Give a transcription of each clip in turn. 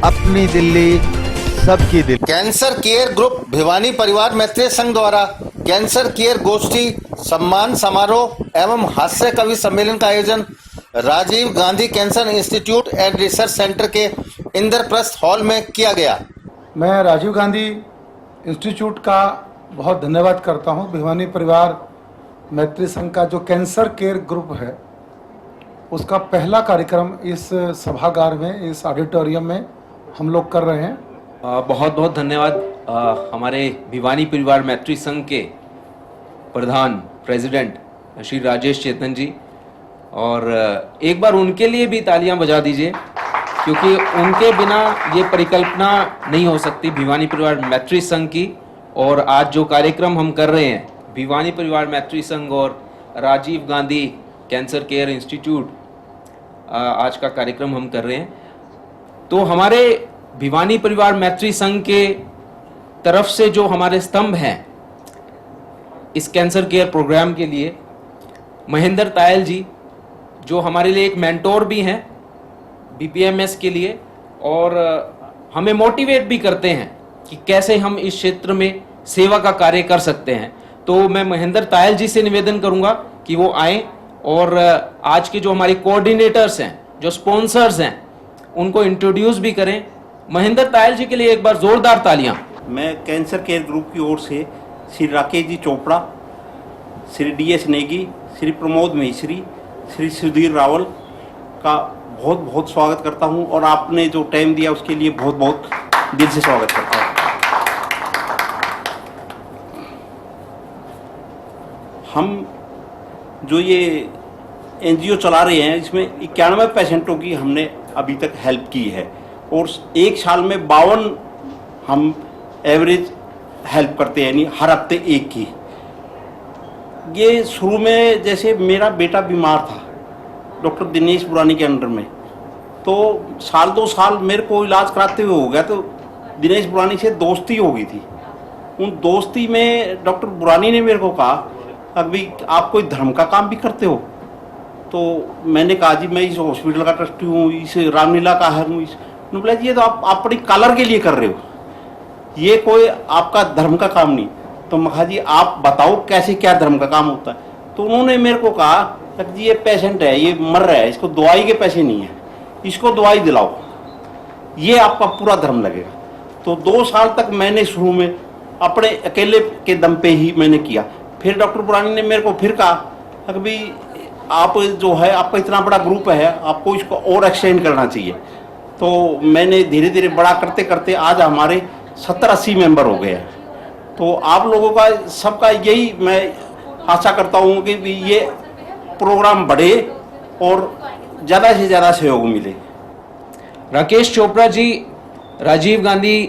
अपनी दिल्ली सबकी Delhi. Cancer care group Bhiwani परिवार मैत्री संघ द्वारा कैंसर केयर गोष्ठी, सम्मान समारोह एवं हास्य कवि सम्मेलन का आयोजन Rajiv Gandhi cancer institute and research centre के इंद्रप्रस्थ हॉल में किया गया। मैं राजीव गांधी इंस्टीट्यूट का बहुत धन्यवाद करता हूं। भिवानी परिवार मैत्री संघ का जो कैंसर केयर ग्रुप है, उसका पहला कार्यक्रम इस सभागार में, इस ऑडिटोरियम में हम लोग कर रहे हैं। बहुत बहुत धन्यवाद हमारे भिवानी परिवार मैत्री संघ के प्रधान प्रेसिडेंट श्री राजेश चेतन जी, और एक बार उनके लिए भी तालियां बजा दीजिए, क्योंकि उनके बिना ये परिकल्पना नहीं हो सकती भिवानी परिवार मैत्री संघ की। और आज जो कार्यक्रम हम कर रहे हैं, भिवानी परिवार मैत्री संघ और Rajiv Gandhi cancer care institute, आज का कार्यक्रम हम कर रहे हैं, तो हमारे भिवानी परिवार मैत्री संघ के तरफ से जो हमारे स्तंभ हैं इस कैंसर केयर प्रोग्राम के लिए, महेंद्र तायल जी जो हमारे लिए एक मेंटोर भी हैं बीपीएमएस के लिए, और हमें मोटिवेट भी करते हैं कि कैसे हम इस क्षेत्र में सेवा का कार्य कर सकते हैं। तो मैं महेंद्र तायल जी से निवेदन करूंगा कि वो आएं और आज के जो हमारे कोऑर्डिनेटर्स हैं, जो स्पॉन्सर्स हैं, उनको इंट्रोड्यूस भी करें। महेंद्र तायल जी के लिए एक बार जोरदार तालियां। मैं कैंसर केयर ग्रुप की ओर से श्री राकेश जी चोपड़ा, श्री डीएस नेगी, श्री प्रमोद मिश्री, श्री सुधीर रावल का बहुत बहुत स्वागत करता हूं, और आपने जो टाइम दिया उसके लिए बहुत बहुत दिल से स्वागत करता हूं। हम जो ये एनजीओ चला रहे हैं, इसमें 91 पेशेंटों की हमने अभी तक हेल्प की है, और एक साल में 52 हम एवरेज हेल्प करते हैं, यानी हर हफ्ते एक की। ये शुरू में जैसे मेरा बेटा बीमार था डॉक्टर दिनेश बुरानी के अंडर में, तो साल 2 साल मेरे को इलाज कराते हुए हो गया, तो दिनेश बुरानी से दोस्ती हो गई थी। उन दोस्ती में डॉक्टर बुरानी ने मेरे को कहा, अभी आप कोई धर्म का काम भी करते हो? तो मैंने कहा जी मैं इस हॉस्पिटल का ट्रस्टी हूँ, इस रामलीला का हूँ। उन्होंने बोला ये तो आप अपनी कलर के लिए कर रहे हो, ये कोई आपका धर्म का काम नहीं। तो मैं कहा जी आप बताओ कैसे क्या धर्म का काम होता है? तो उन्होंने मेरे को कहा जी ये पेशेंट है, ये मर रहा है, इसको दवाई के पैसे नहीं है, इसको दवाई दिलाओ, ये आपका पूरा धर्म लगेगा। तो 2 साल तक मैंने शुरू में अपने अकेले के दम पे ही मैंने किया। फिर डॉक्टर बुरानी ने मेरे को फिर कहा अभी आप जो है, आपका इतना बड़ा ग्रुप है, आपको इसको और एक्सटेंड करना चाहिए। तो मैंने धीरे धीरे बड़ा करते करते आज हमारे 70-80 मेंबर हो गए हैं। तो आप लोगों का सबका यही मैं आशा करता हूँ कि ये प्रोग्राम बढ़े और ज़्यादा से ज़्यादा सहयोग मिले। राकेश चोपड़ा जी राजीव गांधी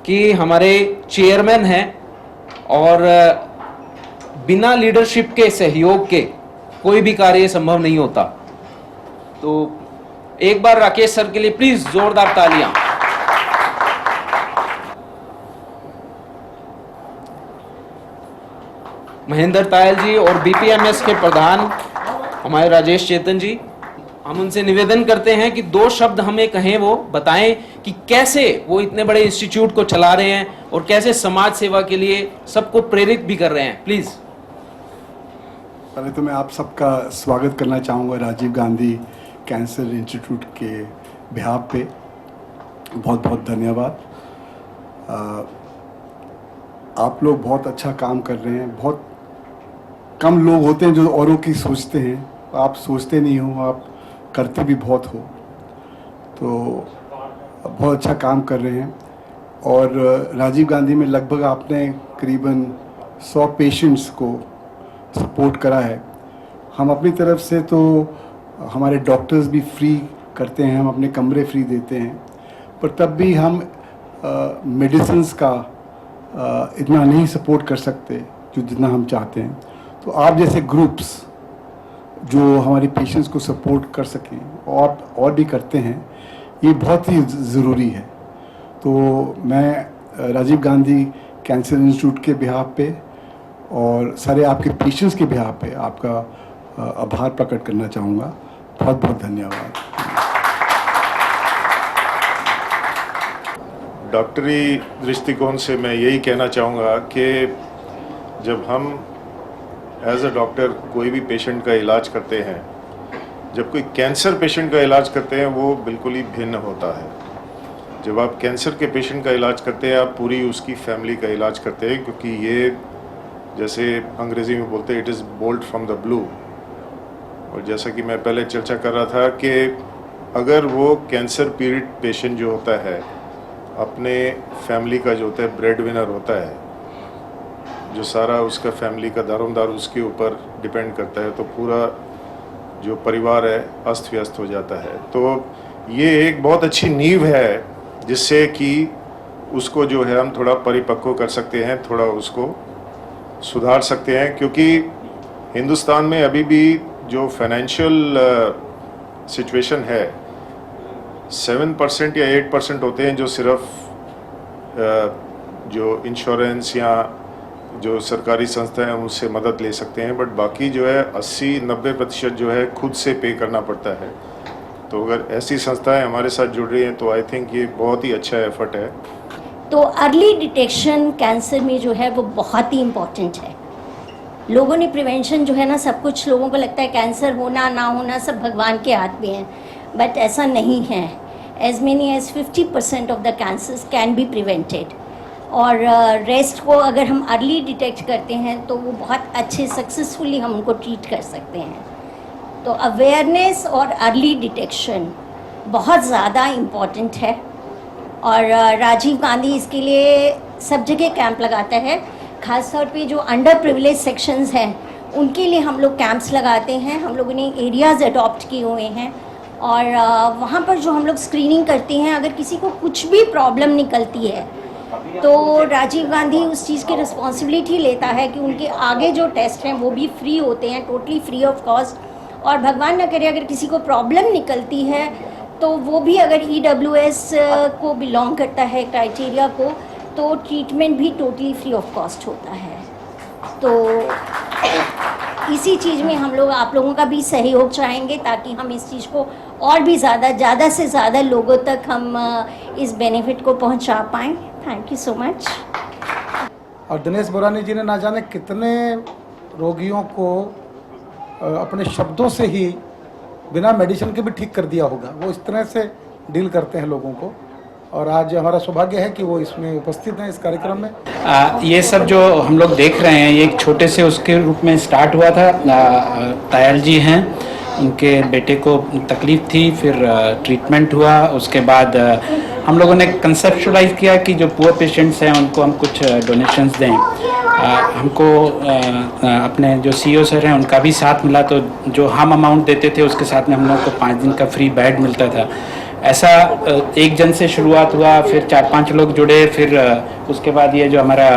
की हमारे चेयरमैन हैं, और बिना लीडरशिप के, सहयोग के कोई भी कार्य संभव नहीं होता। तो एक बार राकेश सर के लिए प्लीज जोरदार तालियां। महेंद्र तायल जी और बीपीएमएस के प्रधान हमारे राजेश चेतन जी, हम उनसे निवेदन करते हैं कि 2 शब्द हमें कहें, वो बताएं कि कैसे वो इतने बड़े इंस्टीट्यूट को चला रहे हैं और कैसे समाज सेवा के लिए सबको प्रेरित भी कर रहे हैं। प्लीज। पहले तो मैं आप सबका स्वागत करना चाहूँगा राजीव गांधी कैंसर इंस्टीट्यूट के बिहाफ पे। बहुत बहुत धन्यवाद। आप लोग बहुत अच्छा काम कर रहे हैं। बहुत कम लोग होते हैं जो औरों की सोचते हैं, आप सोचते नहीं हो, आप करते भी बहुत हो, तो बहुत अच्छा काम कर रहे हैं। और राजीव गांधी में लगभग आपने करीबन 100 पेशेंट्स को सपोर्ट करा है। हम अपनी तरफ से तो हमारे डॉक्टर्स भी फ्री करते हैं, हम अपने कमरे फ्री देते हैं, पर तब भी हम मेडिसिन्स का इतना नहीं सपोर्ट कर सकते जो जितना हम चाहते हैं। तो आप जैसे ग्रुप्स जो हमारे पेशेंट्स को सपोर्ट कर सकें और भी करते हैं, ये बहुत ही ज़रूरी है। तो मैं राजीव गांधी कैंसर इंस्टीट्यूट के बिहाफ पे और सारे आपके पेशेंट्स के बिहाफ पे आपका आभार प्रकट करना चाहूँगा। बहुत बहुत धन्यवाद। डॉक्टरी दृष्टिकोण से मैं यही कहना चाहूँगा कि जब हम एज अ डॉक्टर कोई भी पेशेंट का इलाज करते हैं, जब कोई कैंसर पेशेंट का इलाज करते हैं वो बिल्कुल ही भिन्न होता है। जब आप कैंसर के पेशेंट का इलाज करते हैं आप पूरी उसकी फैमिली का इलाज करते हैं, क्योंकि ये जैसे अंग्रेज़ी में बोलते हैं it is bolt from the blue. और जैसा कि मैं पहले चर्चा कर रहा था कि अगर वो कैंसर पीड़ित पेशेंट जो होता है अपने फैमिली का जो होता है ब्रेड विनर होता है, जो सारा उसका फैमिली का दारोमदार उसके ऊपर डिपेंड करता है, तो पूरा जो परिवार है अस्त व्यस्त हो जाता है। तो ये एक बहुत अच्छी नींव है जिससे कि उसको जो है हम थोड़ा परिपक्व कर सकते हैं, थोड़ा उसको सुधार सकते हैं। क्योंकि हिंदुस्तान में अभी भी जो फाइनेंशियल सिचुएशन है 7% या 8% होते हैं जो सिर्फ जो इंश्योरेंस या जो सरकारी संस्था है उनसे मदद ले सकते हैं, बट बाकी जो है 80-90% जो है खुद से पे करना पड़ता है। तो अगर ऐसी संस्थाएं हमारे साथ जुड़ रही हैं तो आई थिंक ये बहुत ही अच्छा एफर्ट है। तो अर्ली डिटेक्शन कैंसर में जो है वो बहुत ही इम्पॉर्टेंट है। लोगों ने प्रिवेंशन जो है ना, सब कुछ लोगों को लगता है कैंसर होना ना होना सब भगवान के हाथ में है, बट ऐसा नहीं है। As many as 50% of the cancers can be prevented, और रेस्ट को अगर हम अर्ली डिटेक्ट करते हैं तो वो बहुत अच्छे सक्सेसफुली हम उनको ट्रीट कर सकते हैं। तो अवेयरनेस और अर्ली डिटेक्शन बहुत ज़्यादा इम्पॉर्टेंट है, और राजीव गांधी इसके लिए सब जगह कैंप लगाता है। ख़ासतौर पे जो अंडर प्रिविलेज सेक्शंस हैं उनके लिए हम लोग कैंप्स लगाते हैं। हम लोगों ने एरियाज़ अडॉप्ट किए हुए हैं, और वहाँ पर जो हम लोग स्क्रीनिंग करते हैं, अगर किसी को कुछ भी प्रॉब्लम निकलती है तो राजीव गांधी उस चीज़ की रिस्पॉन्सिबिलिटी लेता है कि उनके आगे जो टेस्ट हैं वो भी फ्री होते हैं, टोटली फ्री ऑफ कॉस्ट। और भगवान न करे अगर किसी को प्रॉब्लम निकलती है तो वो भी अगर EWS को बिलोंग करता है क्राइटेरिया को, तो ट्रीटमेंट भी टोटली फ्री ऑफ कॉस्ट होता है। तो इसी चीज़ में हम लोग आप लोगों का भी सहयोग चाहेंगे ताकि हम इस चीज़ को और भी ज़्यादा से ज़्यादा लोगों तक हम इस बेनिफिट को पहुंचा पाएँ। Thank you so much. और दिनेश बोरानी जी ने ना जाने कितने रोगियों को अपने शब्दों से ही बिना मेडिसिन के भी ठीक कर दिया होगा। वो इस तरह से डील करते हैं लोगों को, और आज हमारा सौभाग्य है कि वो इसमें उपस्थित हैं इस कार्यक्रम में। ये सब जो हम लोग देख रहे हैं ये एक छोटे से उसके रूप में स्टार्ट हुआ था। तायल जी हैं, उनके बेटे को तकलीफ़ थी, फिर ट्रीटमेंट हुआ। उसके बाद हम लोगों ने कंसेप्चुलाइज किया कि जो पुअर पेशेंट्स हैं उनको हम कुछ डोनेशंस दें। हमको अपने जो CEO सर हैं उनका भी साथ मिला, तो जो हम अमाउंट देते थे उसके साथ में हम लोग को 5 दिन का फ्री बेड मिलता था। ऐसा एक जन से शुरुआत हुआ, फिर 4-5 लोग जुड़े, फिर उसके बाद ये जो हमारा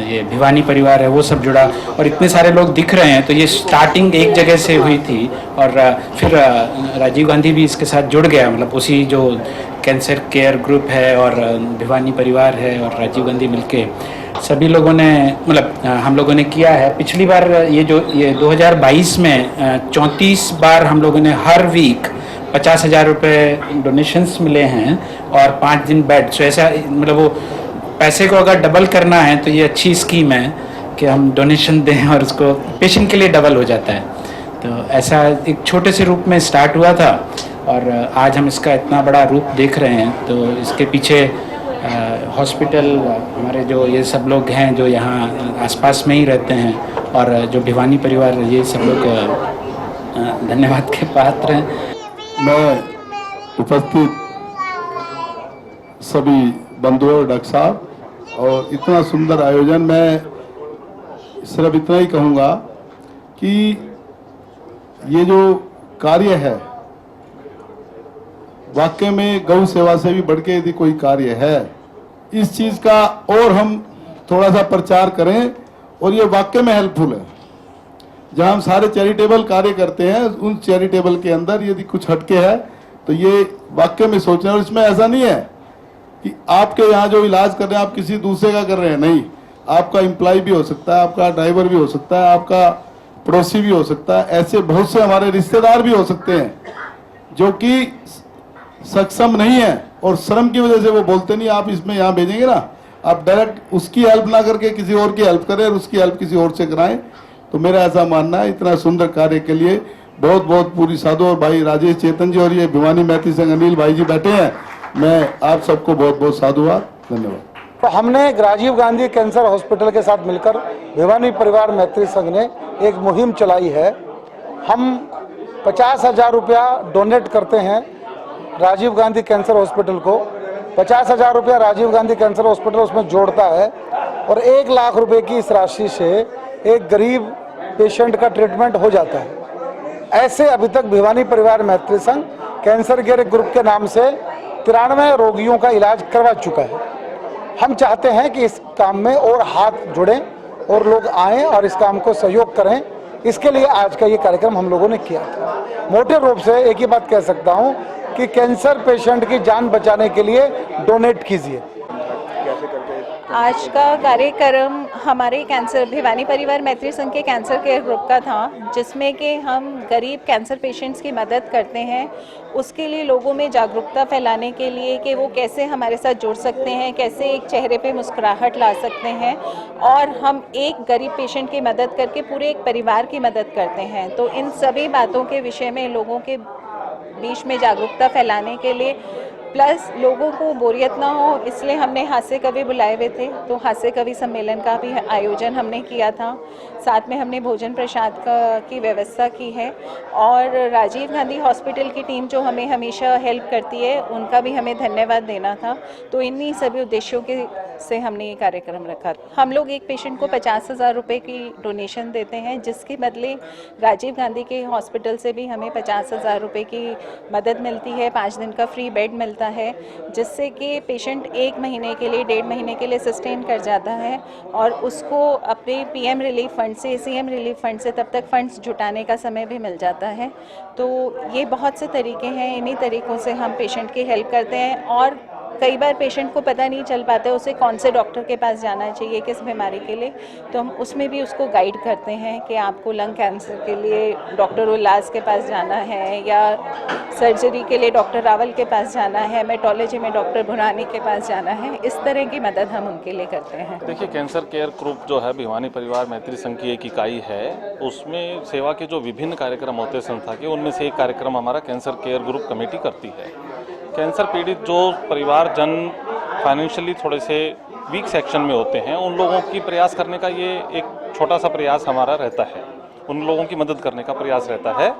ये भिवानी परिवार है वो सब जुड़ा, और इतने सारे लोग दिख रहे हैं। तो ये स्टार्टिंग एक जगह से हुई थी, और फिर राजीव गांधी भी इसके साथ जुड़ गया, मतलब उसी जो कैंसर केयर ग्रुप है और भिवानी परिवार है और राजीव गांधी मिलके सभी लोगों ने, मतलब हम लोगों ने किया है। पिछली बार ये 2022 में 34 बार हम लोगों ने हर वीक 50,000 रुपये डोनेशंस मिले हैं और 5 दिन बेड। सो ऐसा मतलब वो पैसे को अगर डबल करना है तो ये अच्छी स्कीम है कि हम डोनेशन दें और उसको पेशेंट के लिए डबल हो जाता है। तो ऐसा एक छोटे से रूप में स्टार्ट हुआ था, और आज हम इसका इतना बड़ा रूप देख रहे हैं। तो इसके पीछे हॉस्पिटल, हमारे जो ये सब लोग हैं जो यहाँ आसपास में ही रहते हैं, और जो भिवानी परिवार, ये सब लोग धन्यवाद के पात्र हैं। मैं उपस्थित सभी बंधुओं और डॉक्टर साहब, और इतना सुंदर आयोजन, मैं सिर्फ इतना ही कहूँगा कि ये जो कार्य है वाकई में गौ सेवा से भी बढ़ के यदि कोई कार्य है, इस चीज़ का और हम थोड़ा सा प्रचार करें, और ये वाकई में हेल्पफुल है। जहाँ हम सारे चैरिटेबल कार्य करते हैं, उन चैरिटेबल के अंदर यदि कुछ हटके है तो ये वाकई में सोचना। और इसमें ऐसा नहीं है कि आपके यहाँ जो इलाज कर रहे हैं आप किसी दूसरे का कर रहे हैं, नहीं, आपका एम्प्लॉय भी हो सकता है, आपका ड्राइवर भी हो सकता है, आपका पड़ोसी भी हो सकता है। ऐसे बहुत से हमारे रिश्तेदार भी हो सकते हैं जो कि सक्षम नहीं है और श्रम की वजह से वो बोलते नहीं आप इसमें यहाँ भेजेंगे ना, आप डायरेक्ट उसकी हेल्प ना करके किसी और की हेल्प करें और उसकी हेल्प किसी और से कराएं। तो मेरा ऐसा मानना है। इतना सुंदर कार्य के लिए बहुत बहुत पूरी साधु और भाई राजेश चेतन जी और ये भिवानी मैत्री संघ अनिल भाई जी बैठे हैं, मैं आप सबको बहुत बहुत साधुवाद, धन्यवाद। तो हमने राजीव गांधी कैंसर हॉस्पिटल के साथ मिलकर भिवानी परिवार मैत्री संघ ने एक मुहिम चलाई है। हम 50,000 रुपया डोनेट करते हैं राजीव गांधी कैंसर हॉस्पिटल को। 50,000 रुपया राजीव गांधी कैंसर हॉस्पिटल उसमें जोड़ता है और 1 लाख रुपए की इस राशि से एक गरीब पेशेंट का ट्रीटमेंट हो जाता है। ऐसे अभी तक भिवानी परिवार मैत्री संघ कैंसर केयर ग्रुप के नाम से 93 रोगियों का इलाज करवा चुका है। हम चाहते हैं कि इस काम में और हाथ जुड़ें और लोग आएं और इस काम को सहयोग करें। इसके लिए आज का ये कार्यक्रम हम लोगों ने किया था। मोटे रूप से एक ही बात कह सकता हूं कि कैंसर पेशेंट की जान बचाने के लिए डोनेट कीजिए। आज का कार्यक्रम हमारे कैंसर भिवानी परिवार मैत्री संघ के कैंसर केयर ग्रुप का था, जिसमें कि हम गरीब कैंसर पेशेंट्स की मदद करते हैं। उसके लिए लोगों में जागरूकता फैलाने के लिए कि वो कैसे हमारे साथ जुड़ सकते हैं, कैसे एक चेहरे पे मुस्कुराहट ला सकते हैं और हम एक गरीब पेशेंट की मदद करके पूरे एक परिवार की मदद करते हैं। तो इन सभी बातों के विषय में लोगों के बीच में जागरूकता फैलाने के लिए प्लस लोगों को बोरियत ना हो, इसलिए हमने हास्य कवि बुलाए हुए थे। तो हास्य कवि सम्मेलन का भी आयोजन हमने किया था। साथ में हमने भोजन प्रसाद की व्यवस्था की है और राजीव गांधी हॉस्पिटल की टीम जो हमें हमेशा हेल्प करती है, उनका भी हमें धन्यवाद देना था। तो इन्हीं सभी उद्देश्यों के से हमने ये कार्यक्रम रखा। हम लोग एक पेशेंट को 50,000 रुपये की डोनेशन देते हैं, जिसके बदले राजीव गांधी के हॉस्पिटल से भी हमें 50,000 रुपये की मदद मिलती है। 5 दिन का फ्री बेड मिलता है, जिससे कि पेशेंट 1 महीने के लिए 1.5 महीने के लिए सस्टेन कर जाता है और उसको अपने PM रिलीफ फंड से CM रिलीफ फंड से तब तक फंड्स जुटाने का समय भी मिल जाता है। तो ये बहुत से तरीके हैं, इन्हीं तरीक़ों से हम पेशेंट की हेल्प करते हैं। और कई बार पेशेंट को पता नहीं चल पाता है उसे कौन से डॉक्टर के पास जाना चाहिए किस बीमारी के लिए, तो हम उसमें भी उसको गाइड करते हैं कि आपको लंग कैंसर के लिए डॉक्टर उल्लास के पास जाना है या सर्जरी के लिए डॉक्टर रावल के पास जाना है, मेटोलॉजी में डॉक्टर भुरानी के पास जाना है। इस तरह की मदद हम उनके लिए करते हैं। देखिए, कैंसर केयर ग्रुप जो है भिवानी परिवार मैत्री संघ की एक इकाई है। उसमें सेवा के जो विभिन्न कार्यक्रम होते हैं संस्था के, उनमें से एक कार्यक्रम हमारा कैंसर केयर ग्रुप कमेटी करती है। कैंसर पीड़ित जो परिवार जन फाइनेंशियली थोड़े से वीक सेक्शन में होते हैं, उन लोगों की प्रयास करने का ये एक छोटा सा प्रयास हमारा रहता है। उन लोगों की मदद करने का प्रयास रहता है।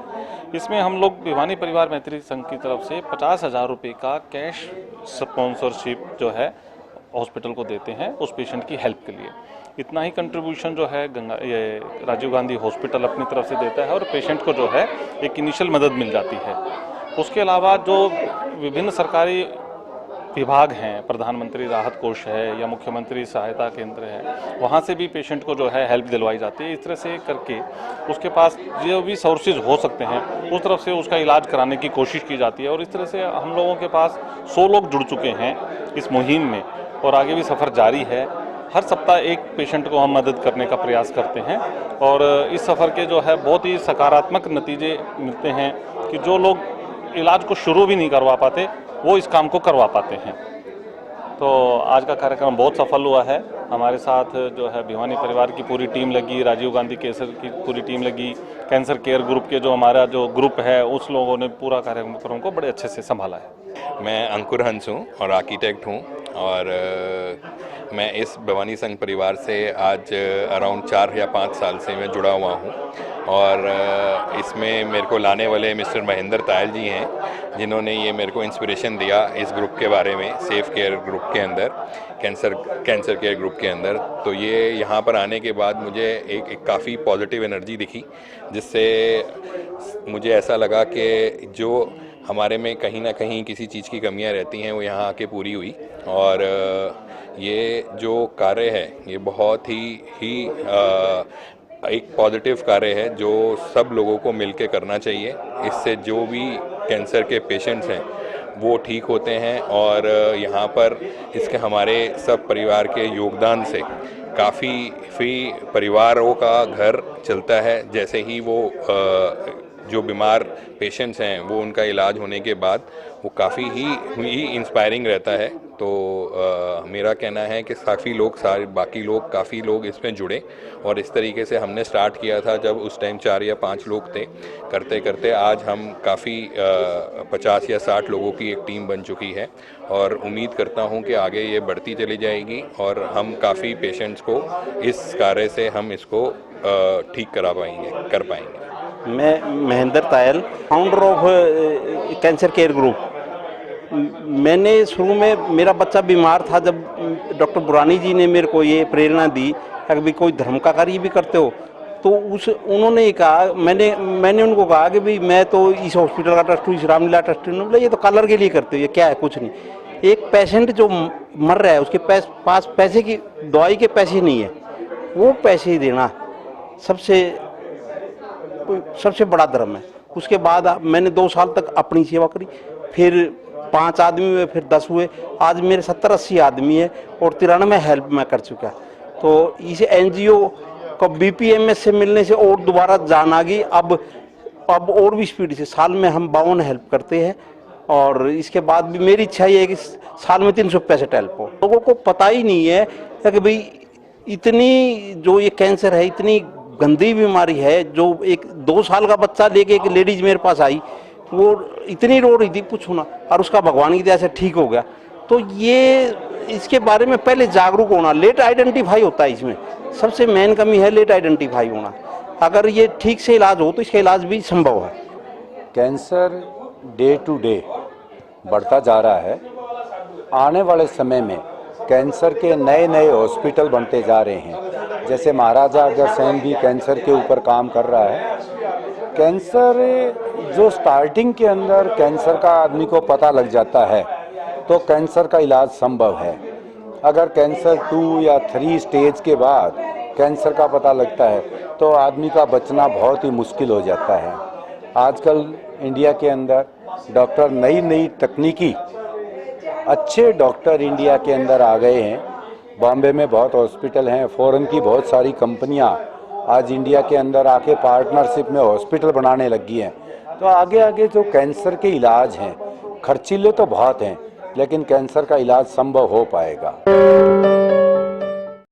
इसमें हम लोग भिवानी परिवार मैत्री संघ की तरफ से 50,000 रुपये का कैश स्पॉन्सरशिप जो है हॉस्पिटल को देते हैं उस पेशेंट की हेल्प के लिए। इतना ही कंट्रीब्यूशन जो है ये राजीव गांधी हॉस्पिटल अपनी तरफ से देता है और पेशेंट को जो है एक इनिशियल मदद मिल जाती है। उसके अलावा जो विभिन्न सरकारी विभाग हैं, प्रधानमंत्री राहत कोष है या मुख्यमंत्री सहायता केंद्र है, वहाँ से भी पेशेंट को जो है हेल्प दिलवाई जाती है। इस तरह से करके उसके पास जो भी सोर्सेज हो सकते हैं उस तरफ से उसका इलाज कराने की कोशिश की जाती है। और इस तरह से हम लोगों के पास 100 लोग जुड़ चुके हैं इस मुहिम में और आगे भी सफ़र जारी है। हर सप्ताह एक पेशेंट को हम मदद करने का प्रयास करते हैं और इस सफ़र के जो है बहुत ही सकारात्मक नतीजे मिलते हैं कि जो लोग इलाज को शुरू भी नहीं करवा पाते वो इस काम को करवा पाते हैं। तो आज का कार्यक्रम बहुत सफल हुआ है। हमारे साथ जो है भिवानी परिवार की पूरी टीम लगी, राजीव गांधी कैंसर की पूरी टीम लगी, कैंसर केयर ग्रुप के जो हमारा जो ग्रुप है उस लोगों ने पूरा कार्यक्रम को बड़े अच्छे से संभाला है। मैं अंकुर हंस हूँ और आर्किटेक्ट हूँ और मैं इस भिवानी संघ परिवार से आज अराउंड 4 या 5 साल से मैं जुड़ा हुआ हूँ और इसमें मेरे को लाने वाले मिस्टर महेंद्र तायल जी हैं, जिन्होंने ये मेरे को इंस्पिरेशन दिया इस ग्रुप के बारे में, सेफ केयर ग्रुप के अंदर, कैंसर केयर ग्रुप के अंदर। तो ये यहाँ पर आने के बाद मुझे एक काफ़ी पॉजिटिव एनर्जी दिखी, जिससे मुझे ऐसा लगा कि जो हमारे में कहीं ना कहीं किसी चीज़ की कमियाँ रहती हैं वो यहाँ आके पूरी हुई। और ये जो कार्य है ये बहुत ही एक पॉजिटिव कार्य है जो सब लोगों को मिलके करना चाहिए। इससे जो भी कैंसर के पेशेंट्स हैं वो ठीक होते हैं और यहाँ पर इसके हमारे सब परिवार के योगदान से काफ़ी परिवारों का घर चलता है। जैसे ही वो जो बीमार पेशेंट्स हैं वो उनका इलाज होने के बाद वो काफ़ी ही इंस्पायरिंग रहता है। तो मेरा कहना है कि काफ़ी लोग बाकी लोग काफ़ी लोग इसमें जुड़े और इस तरीके से हमने स्टार्ट किया था जब उस टाइम 4 या 5 लोग थे। करते करते आज हम काफ़ी 50 या 60 लोगों की एक टीम बन चुकी है और उम्मीद करता हूं कि आगे ये बढ़ती चली जाएगी और हम काफ़ी पेशेंट्स को इस कार्य से हम इसको ठीक कर पाएंगे। मैं Mahendra Tayal, founder of cancer care group. मैंने शुरू में, मेरा बच्चा बीमार था, जब डॉक्टर बुरानी जी ने मेरे को ये प्रेरणा दी कि भाई कोई धर्म का कार्य भी करते हो, तो उन्होंने कहा, मैंने उनको कहा कि भाई मैं तो इस हॉस्पिटल का ट्रस्ट हूँ, इस रामलीला ट्रस्ट हूँ। बोले ये तो कलर के लिए करते हो, ये क्या है? कुछ नहीं। एक पेशेंट जो मर रहा है उसके पास पैसे की, दवाई के पैसे नहीं है, वो पैसे देना सबसे बड़ा धर्म है। उसके बाद मैंने 2 साल तक अपनी सेवा करी, फिर 5 आदमी हुए, फिर 10 हुए, आज मेरे 70-80 आदमी है और 93 हेल्प मैं कर चुका। तो इस NGO को BPMS से मिलने से और दोबारा जान आ गई। अब और भी स्पीड से साल में हम 52 हेल्प करते हैं और इसके बाद भी मेरी इच्छा ये है कि साल में 365 हेल्प हो। लोगों को पता ही नहीं है कि भाई इतनी जो ये कैंसर है, इतनी गंदी बीमारी है, जो एक 2 साल का बच्चा लेके एक लेडीज मेरे पास आई, वो इतनी रो रही थी पूछो ना, और उसका भगवान की दया से ठीक हो गया। तो ये इसके बारे में पहले जागरूक होना, लेट आइडेंटिफाई होता है, इसमें सबसे मेन कमी है लेट आइडेंटिफाई होना। अगर ये ठीक से इलाज हो तो इसका इलाज भी संभव है। कैंसर डे टू डे बढ़ता जा रहा है। आने वाले समय में कैंसर के नए नए हॉस्पिटल बनते जा रहे हैं। जैसे महाराजा अग्रसेन भी कैंसर के ऊपर काम कर रहा है। कैंसर जो स्टार्टिंग के अंदर कैंसर का आदमी को पता लग जाता है तो कैंसर का इलाज संभव है। अगर कैंसर 2 या 3 स्टेज के बाद कैंसर का पता लगता है तो आदमी का बचना बहुत ही मुश्किल हो जाता है। आजकल इंडिया के अंदर डॉक्टर नई तकनीकी अच्छे डॉक्टर इंडिया के अंदर आ गए हैं। बॉम्बे में बहुत हॉस्पिटल हैं, फॉरेन की बहुत सारी कंपनियां आज इंडिया के अंदर आके पार्टनरशिप में हॉस्पिटल बनाने लगी हैं। तो आगे जो कैंसर के इलाज हैं, खर्चीले तो बहुत हैं, लेकिन कैंसर का इलाज संभव हो पाएगा।